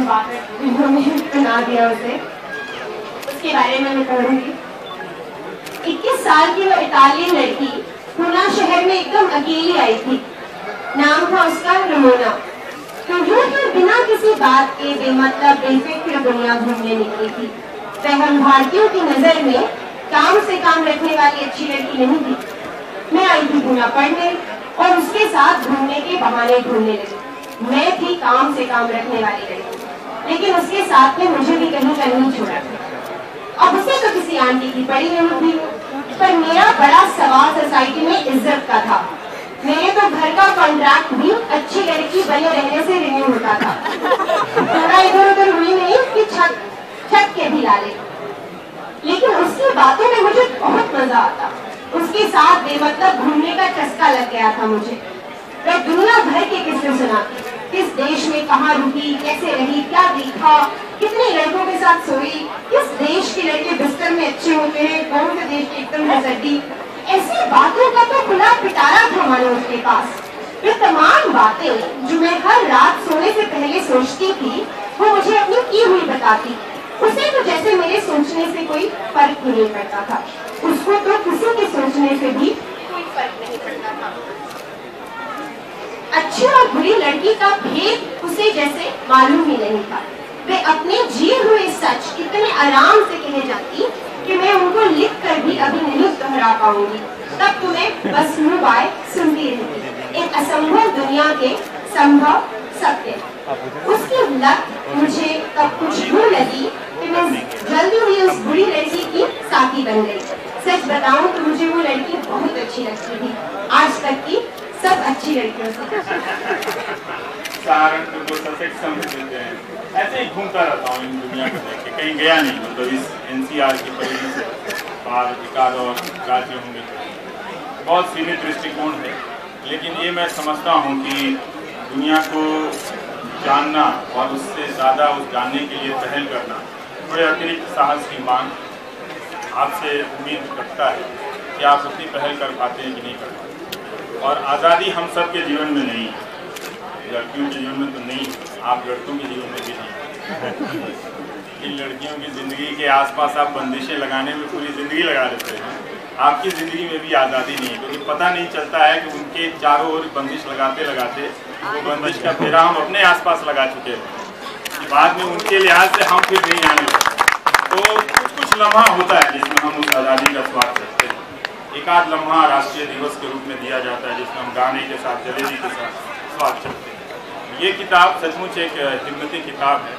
वाकई इन्होंने बना दिया उसे, उसके बारे में मैं कहूँगी। 21 साल की वो इटालियन लड़की पूना शहर में एकदम अकेली आई थी। नाम था उसका रमोना। तो यूं ही बिना किसी बात के बेमतलब बेफिक्र दुनिया घूमने निकली थी। वह हम भारतीयों की नजर में काम से काम रखने वाली अच्छी लड़की नहीं थी। मैं आई थी पूना पढ़ने और उसके साथ घूमने के बहाने ढूंढने लगी। मैं थी काम से काम रखने वाली लड़की, लेकिन उसके साथ में मुझे भी कहीं का नहीं छोड़ा था। अब उसे तो किसी आंटी की बड़ी नहीं थी, पर मेरा बड़ा सवाल सोसाइटी में इज्जत का था। मेरे तो घर का कॉन्ट्रैक्ट भी अच्छी लड़की बने रहने से रिन्यू होता था। थोड़ा इधर उधर हुई नहीं कि छत के भी लाले। लेकिन उसकी बातों में मुझे बहुत मजा आता। उसके साथ बेमतलब घूमने का चस्का लग गया था मुझे। वह दुनिया भर के किस्से सुनाती, किस देश में कहाँ रुकी, कैसे रही, क्या देखा, कितने लड़कों के साथ सोई, किस देश के लड़के बिस्तर में अच्छे होते हैं, कौन से देश के एकदम नजरदी। ऐसी बातों का तो खुला पिटारा था मानो उसके पास। वे तमाम बातें जो मैं हर रात सोने से पहले सोचती थी, वो मुझे अपनी की हुई बताती। उसे तो जैसे मेरे सोचने से कोई फर्क ही नहीं पड़ता था। उसको तो किसी के सोचने से भी कोई फर्क नहीं पड़ता था। अच्छी और बुरी लड़की का भेद उसे जैसे मालूम ही नहीं था। वे अपने जिए हुए सच इतने आराम से कहे जाती कि मैं उनको लिख कर भी अभी नहीं दोहरा पाऊंगी। तब तुम्हें बस मुंह बाय सुनती रहती, एक असंभव दुनिया के संभव सत्य। उसकी लत मुझे तब कुछ यूं लगी कि मैं जल्दी ही उस बुरी लड़की की साथी बन गई। सच बताऊं तो मुझे वो लड़की बहुत अच्छी लगती थी, आज तक की सब अच्छी लड़कियों से। सहारनपुर को ससेक्स समझते हैं। ऐसे ही घूमता रहता हूँ इन दुनिया को देख के, कहीं गया नहीं। मतलब इस NCR की परिधि से बाहर एकाध और राज्य होंगे। बहुत सीमित दृष्टिकोण है, लेकिन ये मैं समझता हूँ कि दुनिया को जानना और उससे ज़्यादा उस जानने के लिए पहल करना, थोड़े अतिरिक्त साहस की मांग आपसे उम्मीद रखता है कि आप उतनी पहल कर पाते हैं कि नहीं कर पाते। और आज़ादी हम सब के जीवन में नहीं है, लड़कियों के जीवन में तो नहीं, आप लड़कों के जीवन में भी नहीं। इन लड़कियों की ज़िंदगी के आसपास आप बंदिशें लगाने में पूरी ज़िंदगी लगा देते हैं। आपकी ज़िंदगी में भी आज़ादी नहीं है, क्योंकि पता नहीं चलता है कि उनके चारों ओर बंदिश लगाते लगाते वो बंदिश का फेरा हम अपने आसपास लगा चुके हैं। बाद में उनके लिहाज से हम फिर नहीं आने लगे। तो कुछ लम्हा होता है जिसमें हम उस आज़ादी का स्वाद करते हैं। एक आध लम्हा राष्ट्रीय दिवस के रूप में दिया जाता है, जिसमें हम गाने के साथ, जलेबी के साथ स्वाद चलते हैं। ये किताब सचमुच एक हिम्मती किताब है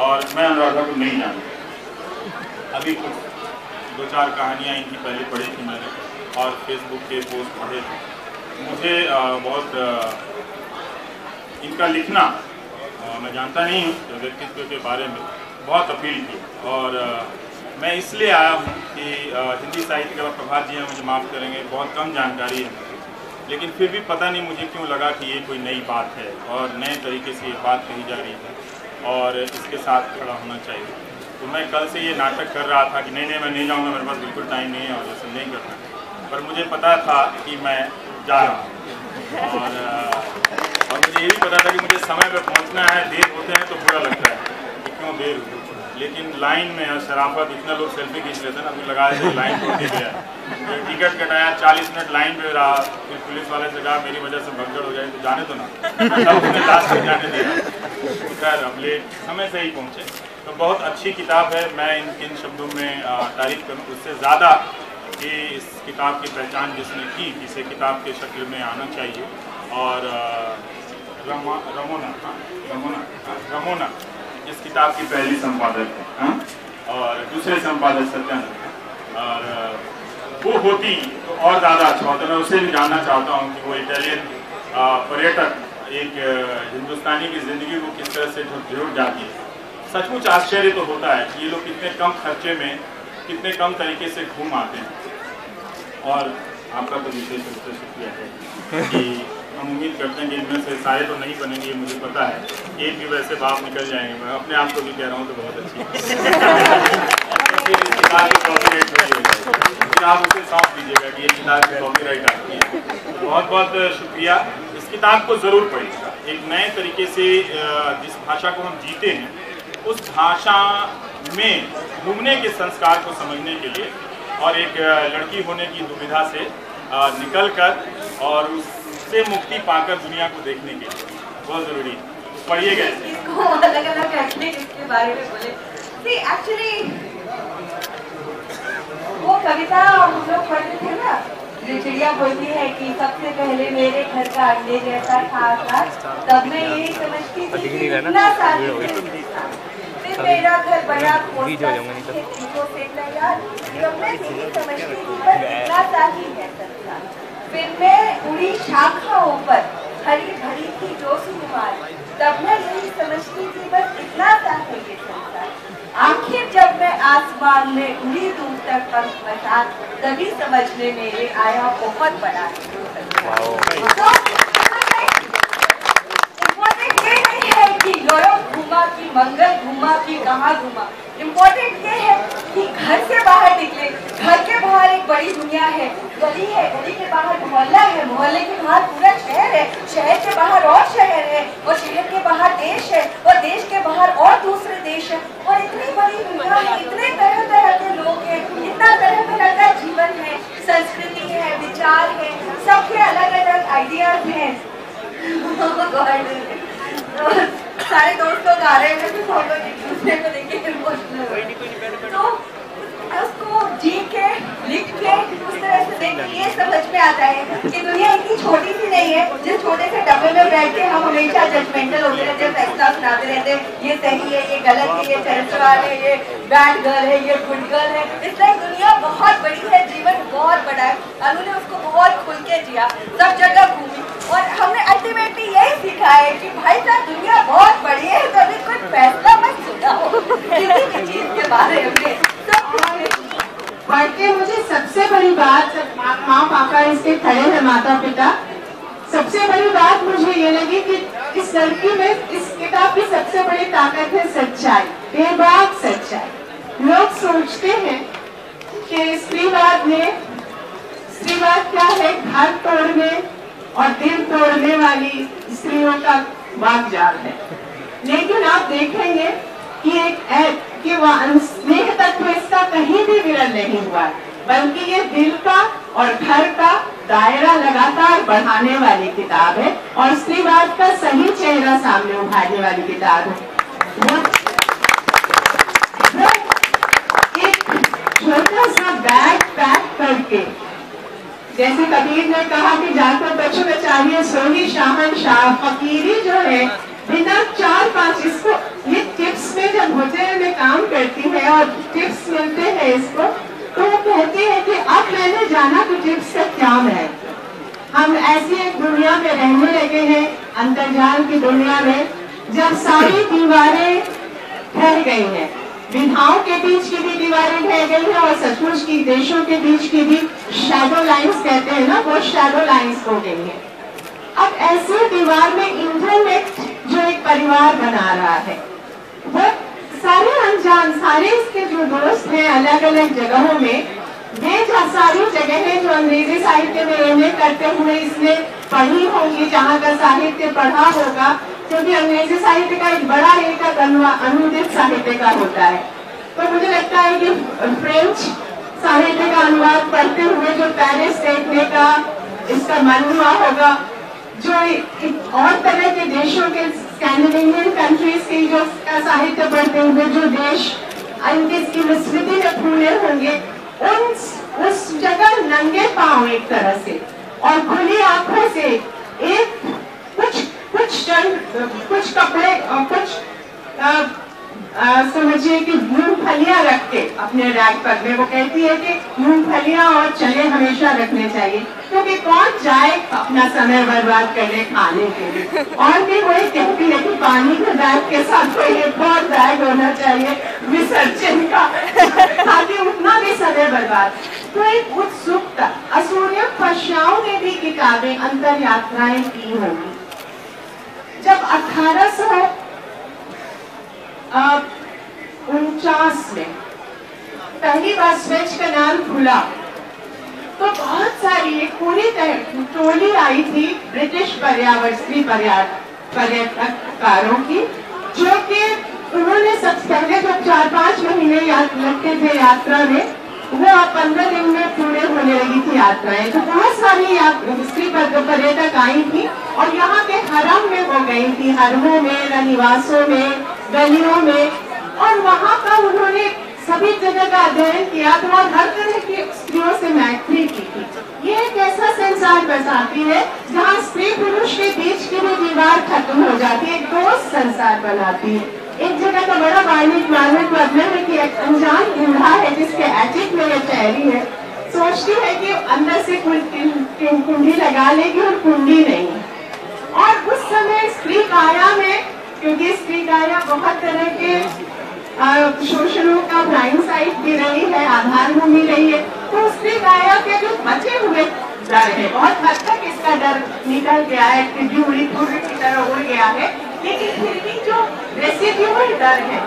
और मैं अनुराधा को नहीं जानता। अभी कुछ 2-4 कहानियाँ इनकी पहले पढ़ी थी मैंने और फेसबुक के पोस्ट पढ़े थे। मुझे बहुत इनका लिखना, मैं जानता नहीं हूँ व्यक्तित्व के बारे में, बहुत अपील की। और मैं इसलिए आया हूँ कि हिंदी साहित्य का प्रभात जी हैं, मुझे माफ़ करेंगे, बहुत कम जानकारी है, लेकिन फिर भी पता नहीं मुझे क्यों लगा कि ये कोई नई बात है और नए तरीके से ये बात कही जा रही है और इसके साथ खड़ा होना चाहिए। तो मैं कल से ये नाटक कर रहा था कि नहीं मैं नहीं जाऊँगा, मेरे पास बिल्कुल टाइम नहीं है और ऐसा नहीं करना। पर मुझे पता था कि मैं जा रहा हूँ और मुझे ये भी पता था कि मुझे समय पर पहुँचना है। देर होते हैं तो बुरा लगता है कि क्यों देर हुई, लेकिन लाइन में शराफत, इतना लोग सेल्फी खींच लेते हैं ना, फिर लगा देते लाइन तोड़ के गया। तो टिकट कटाया, 40 मिनट लाइन पे रहा, फिर पुलिस वाले से कहा मेरी वजह से भगदड़ हो जाए तो जाने दो ना, तब उसने लास्ट तक जाने दिया। खैर हम लेट समय से ही पहुँचे। तो बहुत अच्छी किताब है। मैं इन शब्दों में तारीफ करूँ उससे ज़्यादा कि इस किताब की पहचान जिसने की, इसे किताब के शक्ल में आना चाहिए। और रमोना इस किताब की पहली संपादक है और दूसरे संपादक सत्यानंद, और वो होती तो और ज़्यादा अच्छा होता। मैं उसे भी जानना चाहता हूँ कि वो इटालियन पर्यटक एक हिंदुस्तानी की ज़िंदगी को किस तरह से जुड़ जाती है। सचमुच आश्चर्य तो होता है कि ये लोग कितने कम खर्चे में, कितने कम तरीके से घूम आते हैं। और आपका तो विशेष रूप से शुक्रिया है कि हम उम्मीद करते हैं कि इनमें से सारे तो नहीं बनेंगे, ये मुझे पता है, एक भी वैसे बाप निकल जाएंगे। मैं अपने आप को भी कह रहा हूँ तो बहुत अच्छी किताब की कॉपीराइट हो जाएगी, फिर आप उसे सौंप दीजिएगा कि ये किताब की कॉपीराइट आपकी है। बहुत बहुत शुक्रिया। इस किताब को ज़रूर पढ़िएगा। एक नए तरीके से जिस भाषा को हम जीते हैं उस भाषा में घूमने के संस्कार को समझने के लिए और एक लड़की होने की दुविधा से निकलकर और उससे मुक्ति पाकर दुनिया को देखने के लिए बहुत जरूरी है। पढ़िएगा इसको अलग अलग रखने इसके बारे में बोले। See, actually वो कविता हम लोग पढ़ते थे ना, जो चिड़िया बोलती है कि सबसे पहले मेरे घर का अंडे जैसा था आकाश, तब मैं यही समझती थी कि इतना सारी फिर मेरा घर बड़ा खोटा से तैयार, तब मैं यही समझती थी बस इतना सा ही है संसार। फिर मैं उड़ी शाखाओं पर हरी भरी थी जो सुकुमार, तब मैं यही समझती थी बस इतना सा है ये संसार। आखिर जब मैं आसमान में उड़ी दूर तक पंख बचा, तभी समझ में मेरे आया बहुत बड़ा है। इम्पोर्टेंट ये नहीं है कि यूरोप घूमा कि मंगल घूमा कि कहाँ घूमा, इम्पोर्टेंट ये है कि घर से बाहर निकले। घर के बाहर एक बड़ी दुनिया है, गली है, गली के बाहर मोहल्ला है, मोहल्ले के बाहर पूरा शहर है, शहर के बाहर और शहर है, और शहर के बाहर देश है, और देश के बाहर और दूसरे देश है, और इतनी बड़ी दुनिया है, इतने तरह तरह के लोग हैं, इतना तरह तरह का जीवन है, संस्कृति है, विचार है, सबके अलग अलग आइडियाज हैं। सारे दोस्त लोग आ रहे हैं, तो हम लोग एक दूसरे को देख के इमोशनल, तो उसको जी के लिख के उस तरह से देख के ये समझ में आता है कि दुनिया इतनी छोटी सी नहीं है जिस छोटे से डब्बे में बैठ के हम हमेशा जजमेंटल होते रहते हैं, फैसला सुनाते रहते हैं, ये सही है, ये गलत है, ये चरित्रवान है, ये बैड गर्ल है, ये गुड गर्ल है। इसलिए दुनिया बहुत बड़ी है, जीवन बहुत बड़ा है। अनु ने उसको बहुत खुल के जिया, सब जगह घूमी, और हमने अल्टीमेटली यही सीखा है कि भाई साहब दुनिया बहुत बड़ी है, कभी कुछ फैसला मत सुनाओ किसी भी चीज के बारे में। पढ़ के मुझे सबसे बड़ी बात, माँ पापा इसके खड़े हैं, माता पिता, सबसे बड़ी बात मुझे ये लगी कि इस लड़की में, इस किताब की सबसे बड़ी ताकत है सच्चाई, बेबाक सच्चाई। लोग सोचते हैं कि स्त्रीवाद क्या है, घर तोड़ने और दिल तोड़ने वाली स्त्रियों का वाकजाल है, लेकिन आप देखेंगे कि वह स्नेह तत्व इसका कहीं भी विरल नहीं हुआ, बल्कि ये दिल का और घर का दायरा लगातार बढ़ाने वाली किताब है, और स्त्रीवाद का सही चेहरा सामने उभारने वाली किताब है। एक छोटा सा बैग पैक करके, जैसे कबीर ने कहा कि जाकर बच्चों में चाहिए सोनी शाहनशाह, फकीरी जो है बिना 4-5, इसको ये टिप्स में जब होटल में काम करती है और टिप्स मिलते हैं इसको, तो वो कहती है कि अब मैंने जाना कि टिप्स का क्या है। हम ऐसी एक दुनिया में रहने लगे हैं, अंतर्जाल की दुनिया में, जब सारी दीवारें ठहर गई हैं, विधाओं के बीच की भी दीवारें ठहर गई हैं, और सचमुच की देशों के बीच की भी शैडो लाइंस कहते हैं ना, वो शैडो लाइंस हो गई है। अब ऐसी दीवार में इंटरनेट जो एक परिवार बना रहा है, वो सारे अनजान, सारे इसके जो दोस्त हैं अलग अलग जगहों में, वे सारी जगहें जो अंग्रेजी साहित्य में एमए करते हुए इसने पढ़ी होंगी, जहाँ का साहित्य पढ़ा होगा, क्योंकि अंग्रेजी साहित्य का एक बड़ा एकक अनुदित साहित्य का होता है। तो मुझे लगता है कि फ्रेंच साहित्य का अनुवाद पढ़ते हुए जो पेरिस देखने का इसका मन हुआ होगा, जो और तरह के देशों के स्कैंडिनेवियन कंट्रीज के जो साहित्य पढ़ते हुए जो देश इसकी विस्मृति में फूले होंगे, उस जगह नंगे पांव एक तरह से और खुली आंखों से एक कुछ कपड़े और कुछ समझिए कि मूंगफलियां रख के अपने रैक पर में, वो कहती है कि मूंगफलियां और चने हमेशा रखने चाहिए, क्योंकि कौन जाए अपना समय बर्बाद करने खाने के लिए। और भी वही कहती है कि पानी के बैग के साथ कोई एक और बैग होना चाहिए विसर्जन का, ताकि उतना भी समय बर्बाद। तो एक उत्सुकता, असूर्य पश्याओं ने भी किताबें अंतर यात्राएं की होंगी। जब 1849 में पहली बार स्वेच कैनाल खुला, तो बहुत सारी एक पूरी टोली आई थी ब्रिटिश पर्यटकों की, जो कि उन्होंने सबसे पहले जो 4-5 महीने लगते थे यात्रा में, वो अब 15 दिन में पूरे होने लगी थी यात्राएं। तो बहुत सारी स्त्री पर्यटक आई थी और यहाँ के हरम में हो गई थी, हरमों में, रनिवासों में, गलियों में, और वहाँ का उन्होंने सभी जगह का अध्ययन किया था और हर तरह की स्त्रियों से मैत्री की थी। ये एक ऐसा संसार बसाती है जहाँ स्त्री पुरुष के बीच की भी दीवार खत्म हो जाती है, एक दोस्त संसार बनाती है। एक जगह का बड़ा मार्मिक मतलब है कि एक अनजान बूढ़ा है जिसके एटिक में ये ठहरी है, सोचती है कि अंदर से कुंडी लगा लेगी और कुंडी नहीं। और उस समय स्त्री काया में, क्योंकि स्त्री काया बहुत तरह के शोषणों का ब्लाइंड साइड भी रही है, आधार भूमि रही है, तो स्त्री काया के जो बचे हुए डर है, बहुत हद तक इसका डर निकल गया है, उड़ी की तरह उड़ गया है, लेकिन फिर भी जो रेसिड्यूअल डर है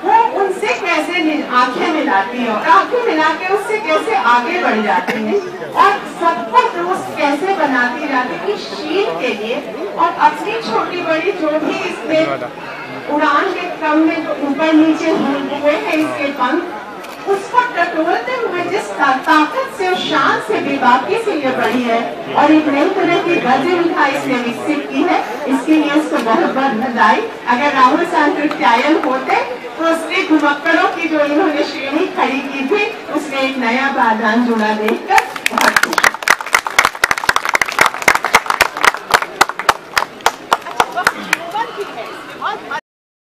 वो उनसे कैसे आंखें मिलाती है और आंखें मिला के उससे कैसे आगे बढ़ जाती है और सबको दोस्त कैसे बनाती जाती है इस शील के लिए। और अपनी छोटी बड़ी जो भी इसमें उड़ान के क्रम में जो ऊपर नीचे हुए हैं इसके पंख, उसको टटोलते हुए जिस ताकत से और शान से बेबाकी से ये बढ़ी है और एक नई तरह की गतिविधि इसने विकसित की है, इसके लिए इसको बहुत बहुत बधाई। अगर राहुल सांकृत्यायन होते तो स्त्री घुमक्कड़ों की जो इन्होंने श्रेणी खड़ी की थी उसमें एक नया प्रावधान जुड़ा देखकर